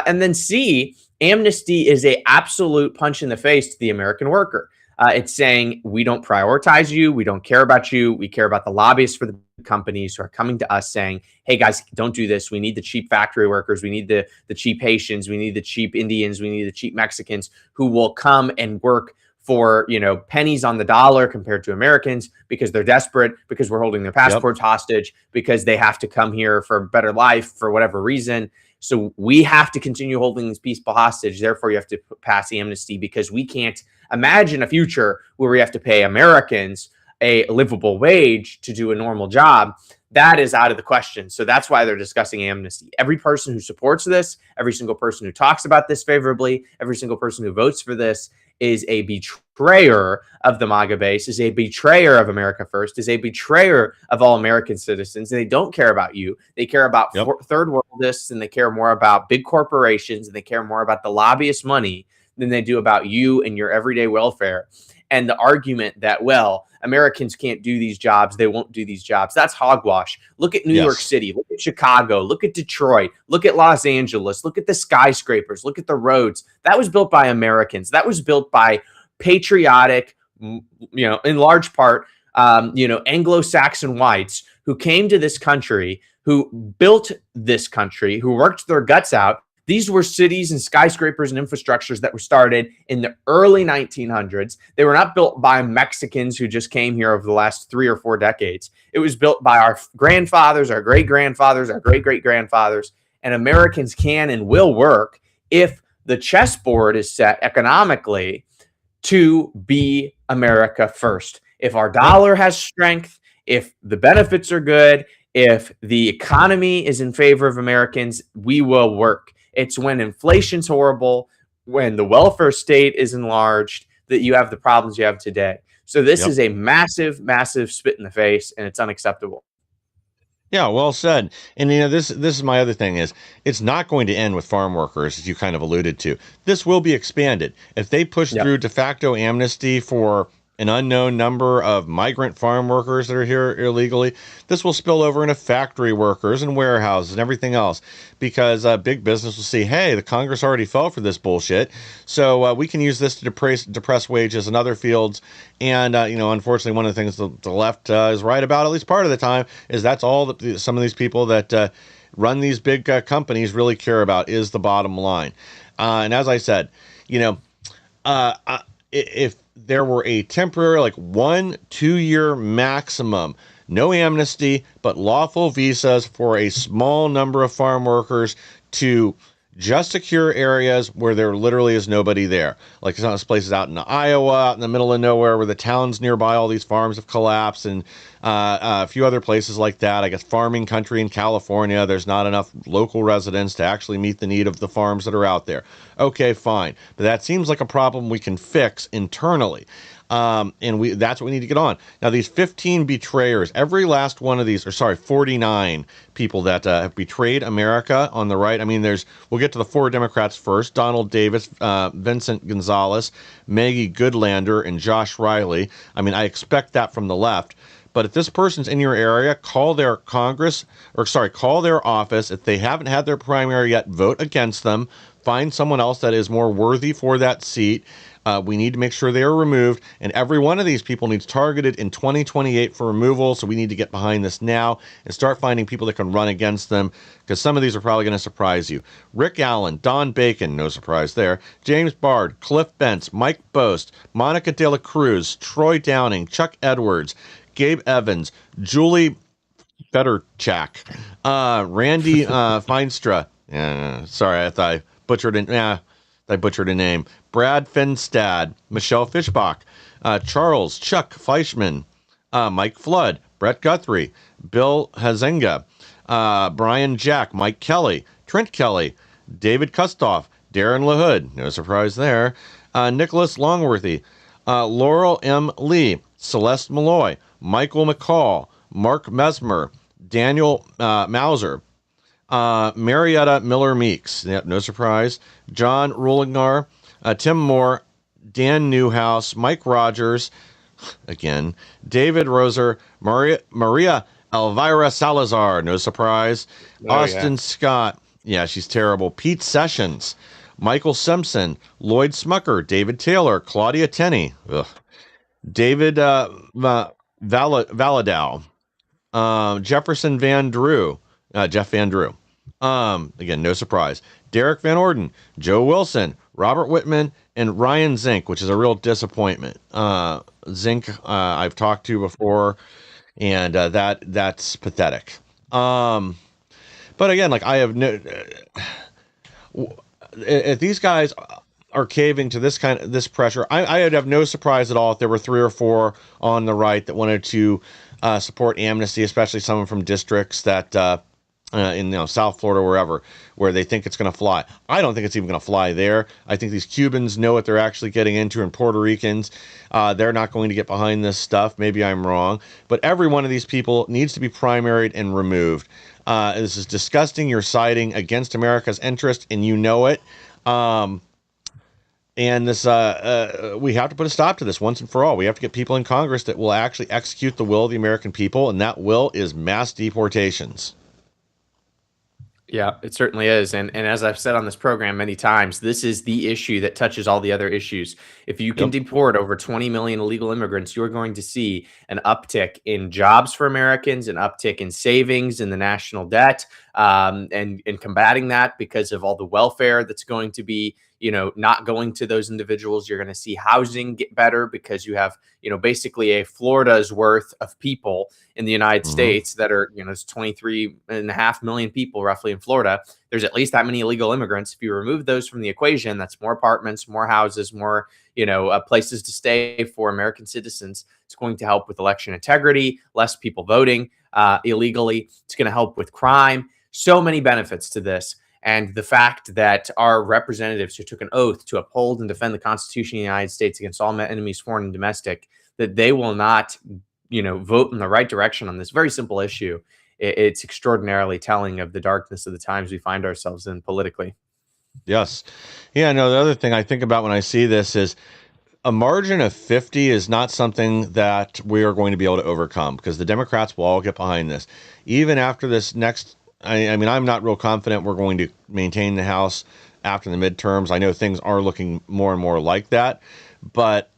And then C, amnesty is an absolute punch in the face to the American worker. It's saying we don't prioritize you. We don't care about you. We care about the lobbyists for the companies who are coming to us saying, hey, guys, don't do this. We need the cheap factory workers. We need the cheap Haitians. We need the cheap Indians. We need the cheap Mexicans who will come and work for, pennies on the dollar compared to Americans because they're desperate, because we're holding their passports hostage, because they have to come here for a better life for whatever reason. So we have to continue holding these people hostage. Therefore, you have to pass amnesty because we can't imagine a future where we have to pay Americans a livable wage to do a normal job. That is out of the question. So that's why they're discussing amnesty. Every person who supports this, every single person who talks about this favorably, every single person who votes for this is a betrayer of the MAGA base, is a betrayer of America First, is a betrayer of all American citizens. And they don't care about you. They care about third worldists, and they care more about big corporations, and they care more about the lobbyist money than they do about you and your everyday welfare. And the argument that, well, Americans can't do these jobs, they won't do these jobs, that's hogwash. Look at New York City, look at Chicago, look at Detroit, look at Los Angeles, look at the skyscrapers, look at the roads. That was built by Americans. That was built by patriotic, in large part, Anglo-Saxon whites who came to this country, who built this country, who worked their guts out. These were cities and skyscrapers and infrastructures that were started in the early 1900s. They were not built by Mexicans who just came here over the last 3 or 4 decades. It was built by our grandfathers, our great-grandfathers, our great-great-grandfathers. And Americans can and will work if the chessboard is set economically to be America first. If our dollar has strength, if the benefits are good, if the economy is in favor of Americans, we will work. It's when inflation's horrible, when the welfare state is enlarged, that you have the problems you have today. So this is a massive, massive spit in the face, and it's unacceptable. Yeah, well said. And this is my other thing is it's not going to end with farm workers, as you kind of alluded to. This will be expanded. If they push through de facto amnesty for an unknown number of migrant farm workers that are here illegally, this will spill over into factory workers and warehouses and everything else, because big business will see, hey, the Congress already fell for this bullshit, so we can use this to depress wages in other fields. And unfortunately, one of the things the left is right about, at least part of the time, is that's all that some of these people that run these big companies really care about is the bottom line. And as I said, if there were a temporary, 1-2 year maximum, no amnesty, but lawful visas for a small number of farm workers to just secure areas where there literally is nobody there. Like some places out in Iowa, out in the middle of nowhere, where the towns nearby, all these farms have collapsed, and a few other places like that. I guess farming country in California, there's not enough local residents to actually meet the need of the farms that are out there. Okay, fine. But that seems like a problem we can fix internally. And that's what we need to get on. Now, these 15 betrayers, every last one of these, 49 people that have betrayed America on the right. I mean, we'll get to the 4 Democrats first: Donald Davis, Vincent Gonzalez, Maggie Goodlander, and Josh Riley. I mean, I expect that from the left. But if this person's in your area, call their call their office. If they haven't had their primary yet, vote against them. Find someone else that is more worthy for that seat. We need to make sure they are removed, and every one of these people needs targeted in 2028 for removal. So we need to get behind this now and start finding people that can run against them, because some of these are probably going to surprise you. Rick Allen, Don Bacon, no surprise there, James Bard, Cliff Bentz, Mike Bost, Monica De La Cruz, Troy Downing, Chuck Edwards, Gabe Evans, Julie Federchak, Randy Feinstra. Sorry, I thought I butchered a name. Brad Finstad, Michelle Fishbach, Charles Chuck Fleischman, Mike Flood, Brett Guthrie, Bill Hazenga, Brian Jack, Mike Kelly, Trent Kelly, David Kustoff, Darren LaHood, no surprise there, Nicholas Longworthy, Laurel M. Lee, Celeste Malloy, Michael McCall, Mark Mesmer, Daniel Mauser, Marietta Miller Meeks, yep, no surprise, John Rulingar, Tim Moore, Dan Newhouse, Mike Rogers, again, David Roser, Maria Elvira Salazar, no surprise, Austin Scott, yeah, she's terrible, Pete Sessions, Michael Simpson, Lloyd Smucker, David Taylor, Claudia Tenney, David Valadow, Jefferson Van Drew, Jeff Van Drew, again, no surprise, Derek Van Orden, Joe Wilson, Robert Whitman, and Ryan Zink, which is a real disappointment. Zink, I've talked to before, and that's pathetic. But again, like I have no, if these guys are caving to this pressure, I'd have no surprise at all if there were 3 or 4 on the right that wanted to support amnesty, especially someone from districts that in South Florida, where they think it's going to fly. I don't think it's even going to fly there. I think these Cubans know what they're actually getting into, and Puerto Ricans, they're not going to get behind this stuff. Maybe I'm wrong, but every one of these people needs to be primaried and removed. This is disgusting. You're siding against America's interest, and you know it. And this, we have to put a stop to this once and for all. We have to get people in Congress that will actually execute the will of the American people, and that will is mass deportations. Yeah, it certainly is. And as I've said on this program many times, this is the issue that touches all the other issues. If you can deport over 20 million illegal immigrants, you're going to see an uptick in jobs for Americans, an uptick in savings in the national debt, and combating that because of all the welfare that's going to be, not going to those individuals. You're going to see housing get better because you have, basically a Florida's worth of people in the United States that are, there's 23.5 million people roughly in Florida. There's at least that many illegal immigrants. If you remove those from the equation, that's more apartments, more houses, more, places to stay for American citizens. It's going to help with election integrity, less people voting illegally. It's going to help with crime. So many benefits to this. And the fact that our representatives who took an oath to uphold and defend the Constitution of the United States against all enemies, foreign and domestic, that they will not, vote in the right direction on this very simple issue. It's extraordinarily telling of the darkness of the times we find ourselves in politically. Yes. Yeah, no, the other thing I think about when I see this is a margin of 50 is not something that we are going to be able to overcome, because the Democrats will all get behind this. Even after this next, I mean, I'm not real confident we're going to maintain the House after the midterms. I know things are looking more and more like that, but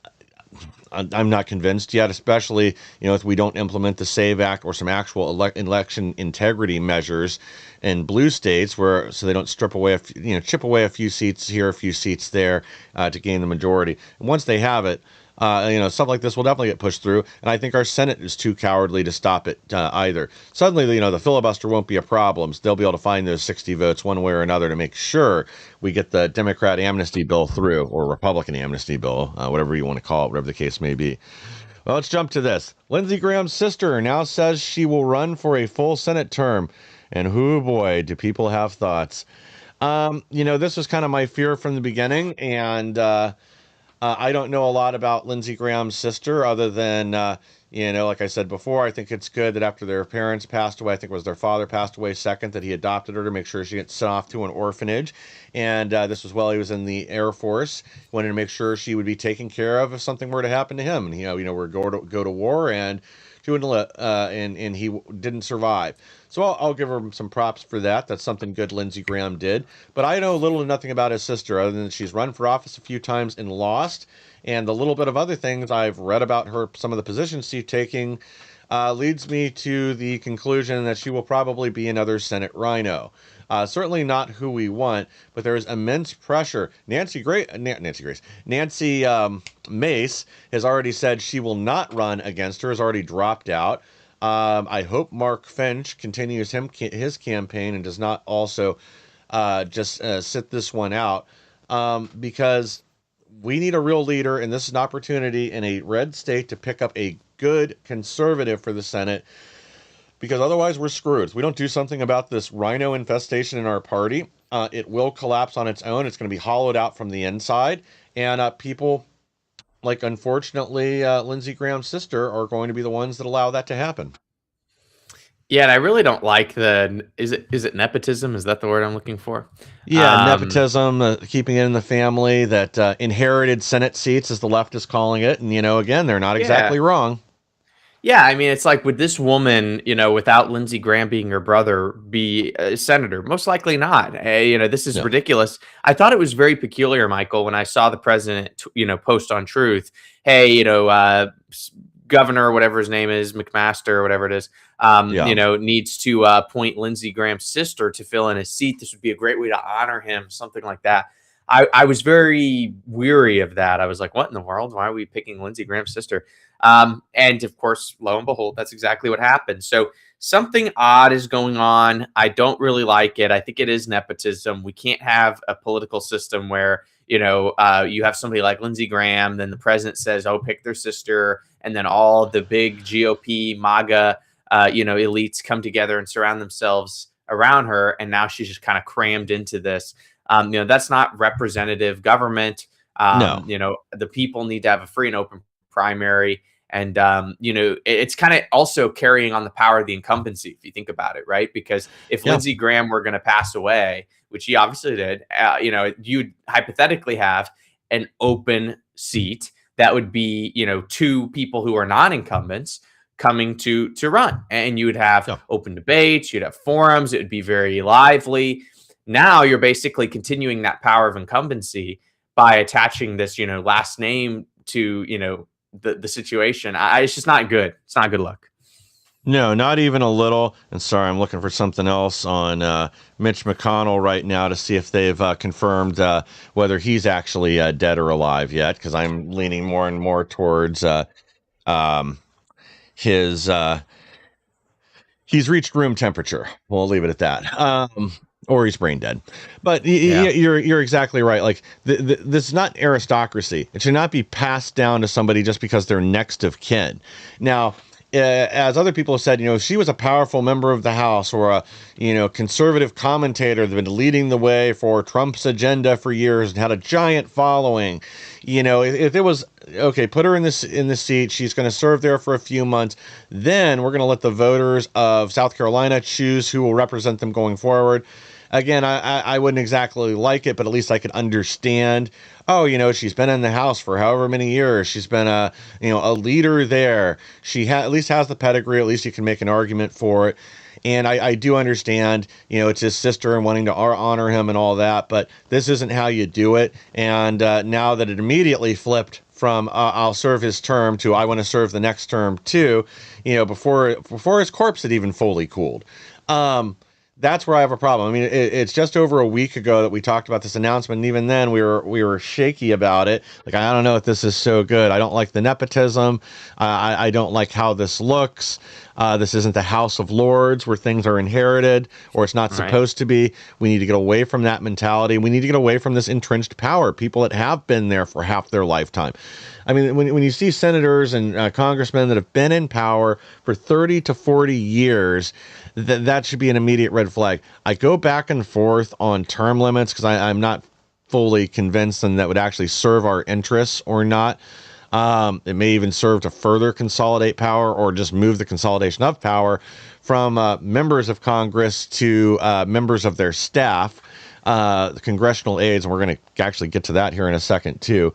I'm not convinced yet, especially, if we don't implement the SAVE Act or some actual election integrity measures in blue states so they don't chip away a few seats here, a few seats there to gain the majority. And once they have it, stuff like this will definitely get pushed through. And I think our Senate is too cowardly to stop it either. Suddenly, the filibuster won't be a problem. They'll be able to find those 60 votes one way or another to make sure we get the Democrat amnesty bill through, or Republican amnesty bill, whatever you want to call it, whatever the case may be. Well, let's jump to this. Lindsey Graham's sister now says she will run for a full Senate term. And whoo boy, do people have thoughts. This was kind of my fear from the beginning. And I don't know a lot about Lindsey Graham's sister other than, like I said before, I think it's good that after their parents passed away, I think it was their father passed away second, that he adopted her to make sure she gets sent off to an orphanage. And this was while he was in the Air Force. Wanted to make sure she would be taken care of if something were to happen to him. And, we're go to war and and he didn't survive. So I'll give her some props for that. That's something good Lindsey Graham did. But I know little to nothing about his sister other than she's run for office a few times and lost. And the little bit of other things I've read about her, some of the positions she's taking, leads me to the conclusion that she will probably be another Senate rhino. Certainly not who we want, but there is immense pressure. Nancy Mace has already said she will not run against her, has already dropped out. I hope Mark Finch continues his campaign and does not also just sit this one out, because we need a real leader, and this is an opportunity in a red state to pick up a good conservative for the Senate, because otherwise we're screwed. If we don't do something about this rhino infestation in our party, it will collapse on its own. It's going to be hollowed out from the inside, and people like, unfortunately, Lindsey Graham's sister are going to be the ones that allow that to happen. Yeah, and I really don't like is it nepotism? Is that the word I'm looking for? Yeah, nepotism, keeping it in the family, that inherited Senate seats, as the left is calling it. And, again, they're not exactly wrong. Yeah, I mean, it's like, would this woman, without Lindsey Graham being her brother, be a senator? Most likely not. This is ridiculous. I thought it was very peculiar, Michael, when I saw the president, post on Truth, hey, governor, whatever his name is, McMaster, or whatever it is, needs to appoint Lindsey Graham's sister to fill in his seat. This would be a great way to honor him, something like that. I was very weary of that. I was like, what in the world? Why are we picking Lindsey Graham's sister? And of course, lo and behold, that's exactly what happened. So something odd is going on. I don't really like it. I think it is nepotism. We can't have a political system where, you have somebody like Lindsey Graham, then the president says, oh, pick their sister. And then all the big GOP, MAGA, elites come together and surround themselves around her. And now she's just kind of crammed into this. That's not representative government. No. The people need to have a free and open primary. And, it's kind of also carrying on the power of the incumbency, if you think about it, right? Because if Lindsey Graham were going to pass away, which he obviously did, you'd hypothetically have an open seat that would be, two people who are non-incumbents coming to run. And you would have open debates, you'd have forums, it would be very lively. Now you're basically continuing that power of incumbency by attaching this, last name to, the situation. It's just not good. It's not a good look. No, not even a little. And sorry, I'm looking for something else on Mitch McConnell right now to see if they've confirmed whether he's actually dead or alive yet, because I'm leaning more and more towards his he's reached room temperature. We'll leave it at that. Or he's brain dead. But you're exactly right. Like, this is not aristocracy. It should not be passed down to somebody just because they're next of kin. Now, as other people have said, she was a powerful member of the House, or a, conservative commentator that had been leading the way for Trump's agenda for years and had a giant following. If it was, okay, put her in this seat, she's going to serve there for a few months. Then we're going to let the voters of South Carolina choose who will represent them going forward. Again, I wouldn't exactly like it, but at least I could understand. Oh, she's been in the House for however many years. She's been a leader there. She at least has the pedigree. At least you can make an argument for it. And I do understand, it's his sister and wanting to honor him and all that. But this isn't how you do it. And now that it immediately flipped from I'll serve his term to I want to serve the next term too, before his corpse had even fully cooled. That's where I have a problem. I mean, it's just over a week ago that we talked about this announcement, and even then we were shaky about it. Like, I don't know if this is so good. I don't like the nepotism. I don't like how this looks. This isn't the House of Lords where things are inherited, or it's not supposed to be. We need to get away from that mentality. We need to get away from this entrenched power, people that have been there for half their lifetime. I mean, when you see senators and congressmen that have been in power for 30 to 40 years, that should be an immediate red flag. I go back and forth on term limits because I'm not fully convinced and that would actually serve our interests or not. It may even serve to further consolidate power or just move the consolidation of power from members of Congress to members of their staff, the congressional aides, and we're going to actually get to that here in a second too.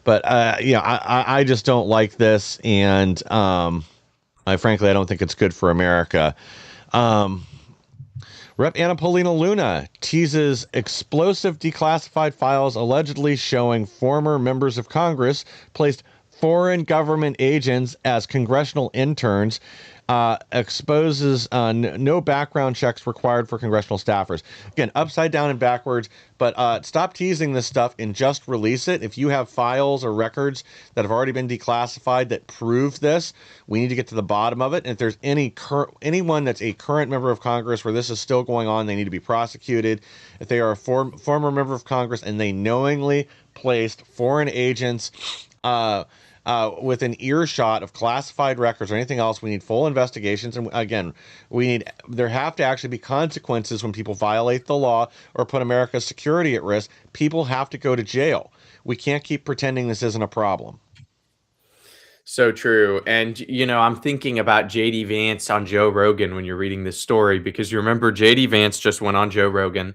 But I just don't like this, and frankly, I don't think it's good for America. Rep. Anna Paulina Luna teases explosive declassified files allegedly showing former members of Congress placed foreign government agents as congressional interns, exposes no background checks required for congressional staffers. Again, upside down and backwards, but stop teasing this stuff and just release it. If you have files or records that have already been declassified that prove this, we need to get to the bottom of it. And if there's anyone that's a current member of Congress where this is still going on, they need to be prosecuted. If they are a former member of Congress and they knowingly placed foreign agents within earshot of classified records or anything else, we need full investigations. And again, there have to actually be consequences when people violate the law or put America's security at risk. People have to go to jail. We can't keep pretending this isn't a problem. So true. And, I'm thinking about JD Vance on Joe Rogan when you're reading this story, because you remember JD Vance just went on Joe Rogan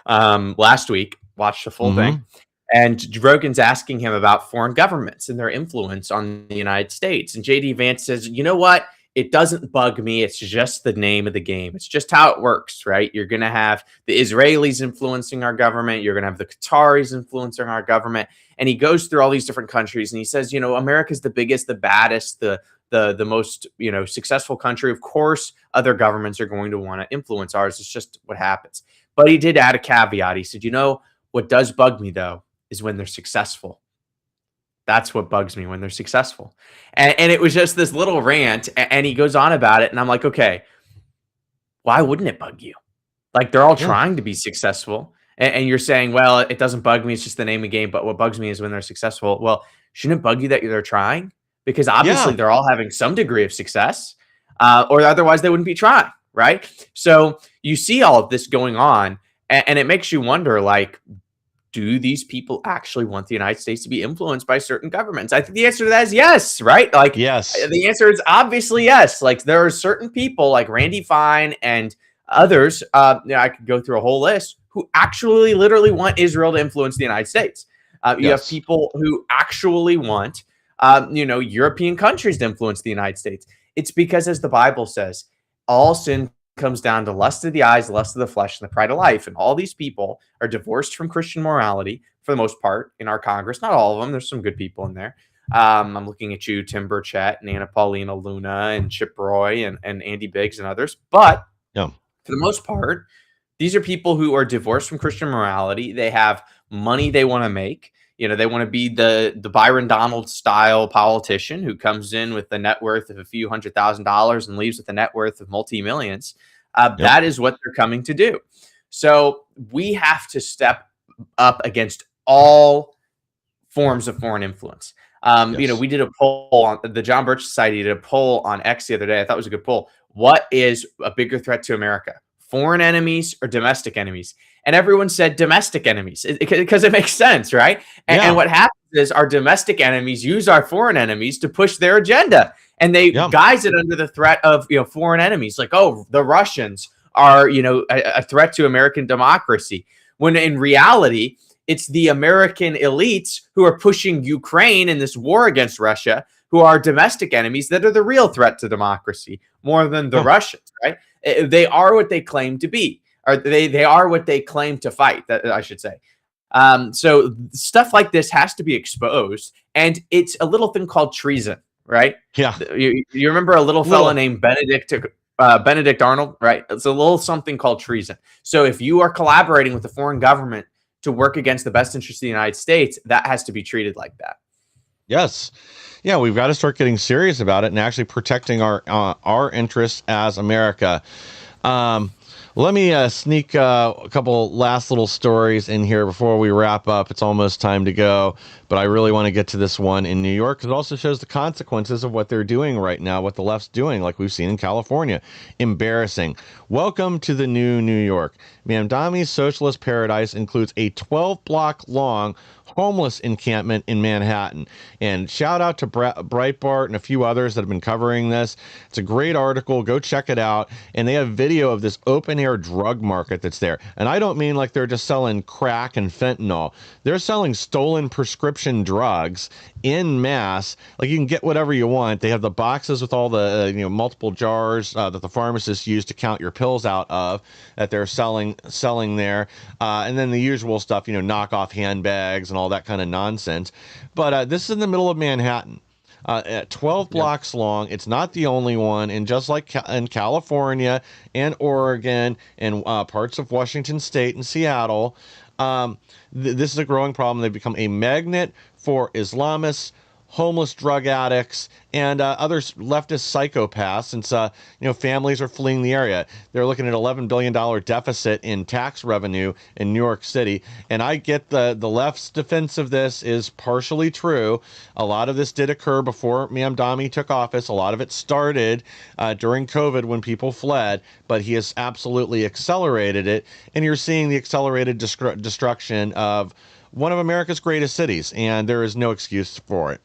last week, watched the full thing. And Rogan's asking him about foreign governments and their influence on the United States. And JD Vance says, you know what? It doesn't bug me. It's just the name of the game. It's just how it works, right? You're going to have the Israelis influencing our government. You're going to have the Qataris influencing our government. And he goes through all these different countries and he says, America's the biggest, the baddest, the most, successful country. Of course, other governments are going to want to influence ours. It's just what happens. But he did add a caveat. He said, what does bug me, though, is when they're successful. That's what bugs me, when they're successful. And it was just this little rant, and he goes on about it, and I'm like, okay, why wouldn't it bug you? Like, they're all trying to be successful, and you're saying, well, it doesn't bug me, it's just the name of the game, but what bugs me is when they're successful. Well, shouldn't it bug you that they're trying? Because obviously they're all having some degree of success, or otherwise they wouldn't be trying, right? So you see all of this going on, and it makes you wonder, like, do these people actually want the United States to be influenced by certain governments? I think the answer to that is yes, right? Like, yes. The answer is obviously yes. Like, there are certain people like Randy Fine and others, I could go through a whole list, who actually literally want Israel to influence the United States. You have people who actually want, European countries to influence the United States. It's because, as the Bible says, all sin comes down to lust of the eyes, lust of the flesh, and the pride of life. And all these people are divorced from Christian morality for the most part in our Congress. Not all of them. There's some good people in there. I'm looking at you, Tim Burchett and Anna Paulina Luna and Chip Roy and Andy Biggs and others. But for the most part, these are people who are divorced from Christian morality. They have money they want to make. They want to be the Byron Donald style politician who comes in with the net worth of a few $100,000 and leaves with a net worth of multi-millions. That is what they're coming to do. So we have to step up against all forms of foreign influence. We did a poll on the John Birch Society, did a poll on X the other day. I thought it was a good poll. What is a bigger threat to America? Foreign enemies or domestic enemies? And everyone said domestic enemies because it makes sense, right? And what happens is our domestic enemies use our foreign enemies to push their agenda, and they guise it under the threat of foreign enemies, like, oh, the Russians are a threat to American democracy. When in reality, it's the American elites who are pushing Ukraine in this war against Russia, who are domestic enemies that are the real threat to democracy more than the Russians, right? They are what they claim to be, or they are what they claim to fight, that I should say. So stuff like this has to be exposed, and it's a little thing called treason, right? Yeah. You remember a little fella named Benedict Arnold, right? It's a little something called treason. So if you are collaborating with a foreign government to work against the best interest of the United States, that has to be treated like that. Yes. Yeah, we've got to start getting serious about it and actually protecting our interests as America. Let me sneak a couple last little stories in here before we wrap up. It's almost time to go, but I really want to get to this one in New York because it also shows the consequences of what they're doing right now, what the left's doing, like we've seen in California. Embarrassing. Welcome to the new New York. Mamdami's socialist paradise includes a 12-block long homeless encampment in Manhattan. And shout out to Breitbart and a few others that have been covering this. It's a great article. Go check it out. And they have video of this open air drug market that's there. And I don't mean like they're just selling crack and fentanyl. They're selling stolen prescription drugs in mass. Like you can get whatever you want. They have the boxes with all the multiple jars that the pharmacists use to count your pills out of that they're selling there. And then the usual stuff, knockoff handbags and all that kind of nonsense. But this is in the middle of Manhattan. At 12 blocks long. It's not the only one. And just like in California and Oregon and parts of Washington State and Seattle, this is a growing problem. They've become a magnet for Islamists, homeless drug addicts, and other leftist psychopaths, since families are fleeing the area. They're looking at $11 billion deficit in tax revenue in New York City. And I get the left's defense of this is partially true. A lot of this did occur before Mamdani took office. A lot of it started during COVID when people fled, but he has absolutely accelerated it. And you're seeing the accelerated destruction of one of America's greatest cities, and there is no excuse for it.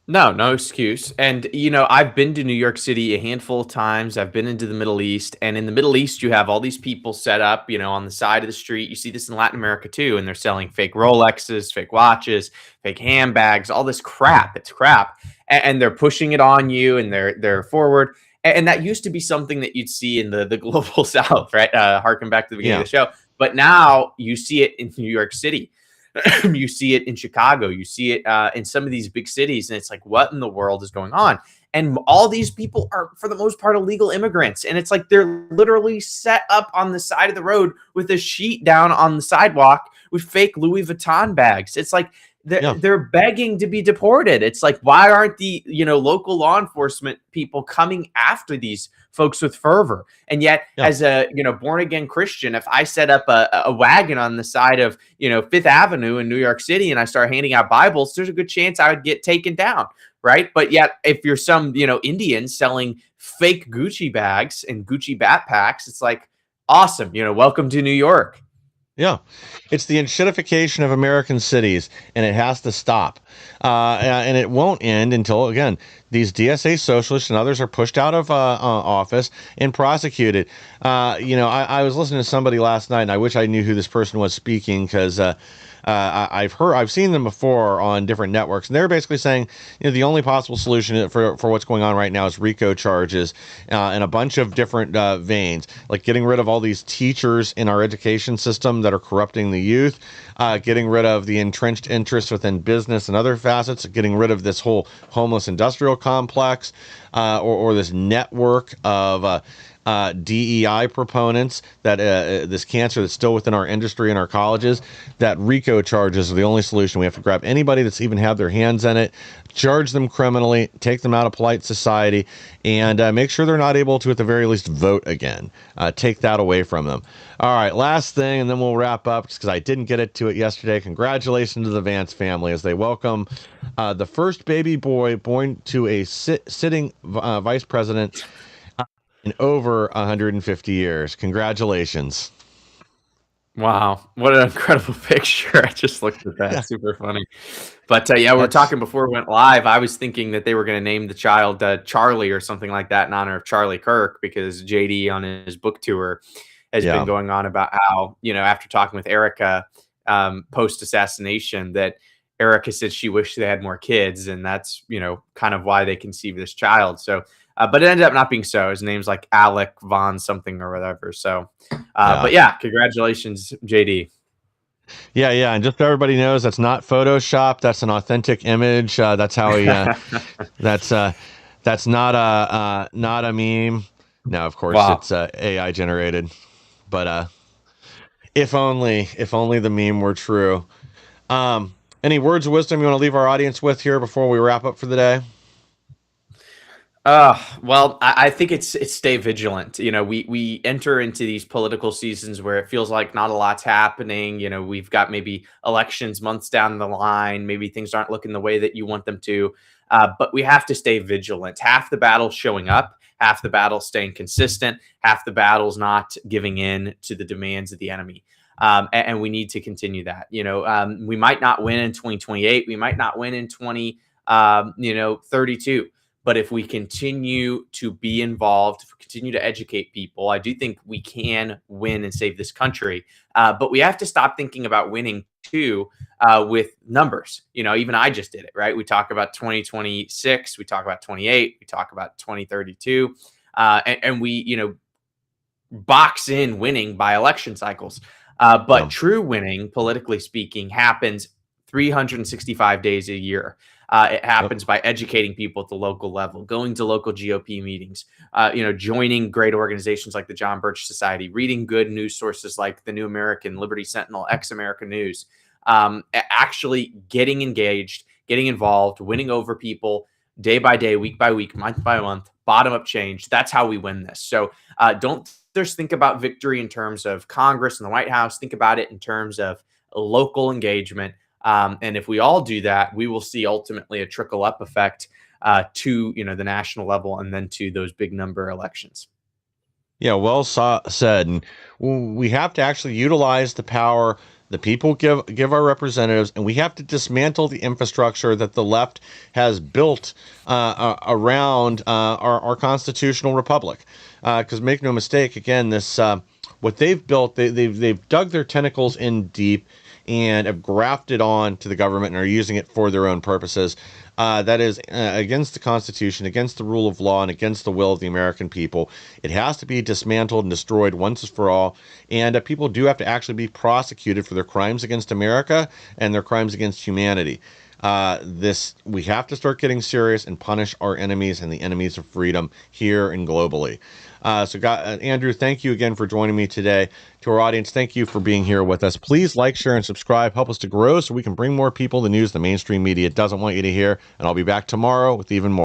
No excuse. And, I've been to New York City a handful of times. I've been into the Middle East. And in the Middle East, you have all these people set up, on the side of the street. You see this in Latin America, too. And they're selling fake Rolexes, fake watches, fake handbags, all this crap. It's crap. And they're pushing it on you, and they're forward. And that used to be something that you'd see in the global South, right? Harken back to the beginning of the show. But now you see it in New York City. You see it in Chicago. You see it in some of these big cities. And it's like, what in the world is going on? And all these people are, for the most part, illegal immigrants. And it's like they're literally set up on the side of the road with a sheet down on the sidewalk with fake Louis Vuitton bags. It's like they're begging to be deported. It's like, why aren't the local law enforcement people coming after these folks with fervor? And yet, as a born again Christian, if I set up a wagon on the side of Fifth Avenue in New York City and I start handing out Bibles, there's a good chance I would get taken down, right? But yet, if you're some Indian selling fake Gucci bags and Gucci backpacks, it's like, awesome, welcome to New York. Yeah, it's the enshittification of American cities, and it has to stop. And it won't end until, again, these DSA socialists and others are pushed out of office and prosecuted. I was listening to somebody last night, and I wish I knew who this person was speaking, because I've seen them before on different networks, and they're basically saying, the only possible solution for what's going on right now is RICO charges in a bunch of different veins, like getting rid of all these teachers in our education system that are corrupting the youth, getting rid of the entrenched interests within business and other facets, getting rid of this whole homeless industrial complex, or this network of DEI proponents, that this cancer that's still within our industry and our colleges, that RICO charges are the only solution. We have to grab anybody that's even had their hands in it, charge them criminally, take them out of polite society, and make sure they're not able to, at the very least, vote again. Take that away from them. All right, last thing, and then we'll wrap up, because I didn't get to it yesterday. Congratulations to the Vance family as they welcome the first baby boy born to a sitting vice president in over 150 years. Congratulations. Wow, what an incredible picture. I just looked at that. Super funny. But we were talking before we went live. I was thinking that they were going to name the child Charlie or something like that in honor of Charlie Kirk, because JD on his book tour has been going on about how, after talking with Erica post-assassination, that Erica said she wished they had more kids, and that's, kind of why they conceived this child. So but it ended up not being so. His name's like Alec Von something or whatever. So, but congratulations, JD. Yeah. And just so everybody knows, that's not Photoshop. That's an authentic image. That's how he, that's not a meme. No, of course it's AI generated, but, if only the meme were true. Any words of wisdom you want to leave our audience with here before we wrap up for the day? Well, I think it's stay vigilant. You know, we enter into these political seasons where it feels like not a lot's happening. You know, we've got maybe elections months down the line. Maybe things aren't looking the way that you want them to. But we have to stay vigilant. Half the battle's showing up, half the battle staying consistent, half the battle's not giving in to the demands of the enemy. And we need to continue that. You know, we might not win in 2028. We might not win in 32. But if we continue to be involved, if we continue to educate people, I do think we can win and save this country. But we have to stop thinking about winning too with numbers. You know, even I just did it, right? We talk about 2026, we talk about 28, we talk about 2032, and we, box in winning by election cycles. But true winning, politically speaking, happens 365 days a year. It happens by educating people at the local level, going to local GOP meetings, joining great organizations like the John Birch Society, reading good news sources like the New American, Liberty Sentinel, Ex America News, actually getting engaged, getting involved, winning over people day by day, week by week, month by month, bottom up change. That's how we win this. So don't just think about victory in terms of Congress and the White House. Think about it in terms of local engagement. And if we all do that, we will see ultimately a trickle up effect to the national level and then to those big number elections. Yeah, well said. And we have to actually utilize the power the people give our representatives, and we have to dismantle the infrastructure that the left has built around our constitutional republic. Because make no mistake, again, this what they've built, they've dug their tentacles in deep and have grafted on to the government and are using it for their own purposes. That is against the Constitution, against the rule of law, and against the will of the American people. It has to be dismantled and destroyed once and for all. And people do have to actually be prosecuted for their crimes against America and their crimes against humanity. We have to start getting serious and punish our enemies and the enemies of freedom here and globally. Andrew, thank you again for joining me today. To our audience, thank you for being here with us. Please like, share, and subscribe. Help us to grow so we can bring more people the news the mainstream media doesn't want you to hear. And I'll be back tomorrow with even more.